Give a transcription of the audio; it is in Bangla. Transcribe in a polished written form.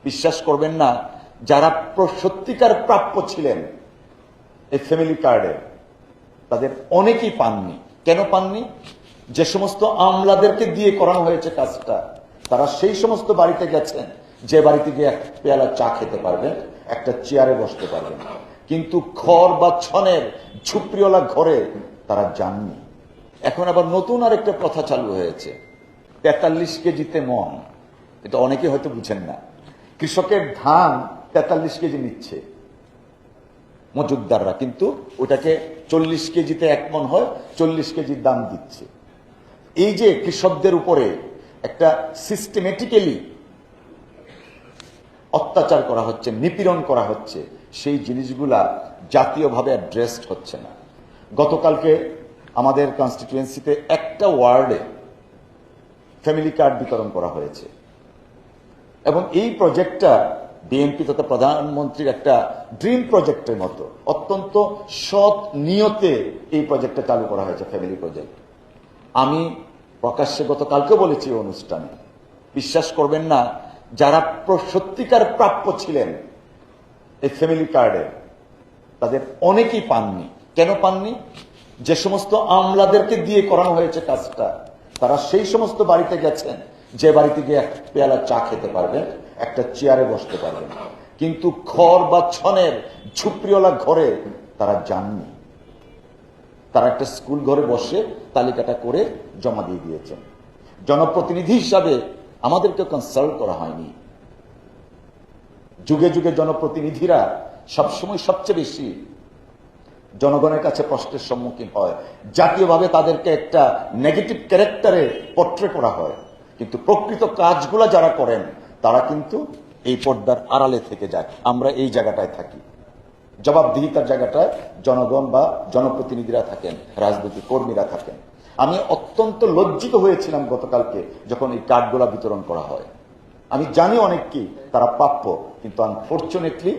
বিশ্বাস করবেন না, যারা সত্যিকার প্রাপ্য ছিলেন এই ফ্যামিলি কার্ডের, তাদের অনেকেই পাননি। কেন পাননি? যে সমস্ত আমলাদেরকে দিয়ে করানো হয়েছে কাজটা, তারা সেই সমস্ত বাড়িতে গেছেন যে বাড়িতে গিয়ে এক পেয়ালা চা খেতে পারবেন, একটা চেয়ারে বসতে পারবেন, কিন্তু খড় বা ছনের ঝুপড়িওয়ালা ঘরে তারা যাননি। এখন আবার নতুন আরেকটা প্রথা চালু হয়েছে, ৪৩ কেজিতে মন। এটা অনেকে হয়তো বুঝেন না। কৃষকের ধান ৪৩ কেজি নিচ্ছে মজুদদাররা, কিন্তু ওটাকে ৪০ কেজিতে ১ মন হয়, ৪০ কেজির দাম দিচ্ছে। এই যে কৃষকদের উপরে একটা সিস্টেমেটিক্যালি অত্যাচার করা হচ্ছে, নিপীড়ন করা হচ্ছে, সেই জিনিসগুলা জাতীয়ভাবে অ্যাড্রেসড হচ্ছে না। গতকালকে আমাদের কনস্টিটিউয়েন্সিতে একটা ওয়ার্ডে ফ্যামিলি কার্ড বিতরণ করা হয়েছে, এবং এই প্রজেক্টটা বিএনপি তথা প্রধানমন্ত্রীর একটা ড্রিম প্রজেক্টের মতো, অত্যন্ত সৎ নিয়তে এই প্রজেক্টটা চালু করা হয়েছে, ফ্যামিলি প্রজেক্ট। আমি প্রকাশ্যে গতকালকে বলেছি অনুষ্ঠানে, বিশ্বাস করবেন না, যারা সত্যিকার প্রাপ্য ছিলেন এই ফ্যামিলি কার্ডের, তাদের অনেকেই পাননি। কেন পাননি? যে সমস্ত আমলাদেরকে দিয়ে করানো হয়েছে কাজটা, তারা সেই সমস্ত বাড়িতে গেছেন যে বাড়িতে গিয়ে এক পেয়ালা চা খেতে পারবেন, একটা চেয়ারে বসতে পারবেন, কিন্তু খড় বা ছনের ঝুপড়িওয়ালা ঘরে তারা যাননি। তারা একটা স্কুল ঘরে বসে তালিকাটা করে জমা দিয়ে দিয়েছেন। জনপ্রতিনিধি হিসাবে আমাদেরকে কনসাল্ট করা হয়নি। যুগে যুগে জনপ্রতিনিধিরা সবসময় সবচেয়ে বেশি জনগণের কাছে প্রশ্নের সম্মুখীন হয়, জাতীয়ভাবে তাদেরকে একটা নেগেটিভ ক্যারেক্টারে পোট্রে করা হয়, কিন্তু প্রকৃত কাজগুলো যারা করেন তারা কিন্তু এই পর্দার আড়ালে থেকে যায়। আমরা এই জায়গাটায় থাকি, জবাবদিহিতার জায়গাটায় জনগণ বা জনপ্রতিনিধিরা থাকেন, রাজনৈতিক কর্মীরা থাকেন। আমি অত্যন্ত লজ্জিত হয়েছিলাম গতকালকে যখন এই কার্ডগুলা বিতরণ করা হয়। আমি জানি অনেক কি তারা প্রাপ্য, কিন্তু আনফরচুনেটলি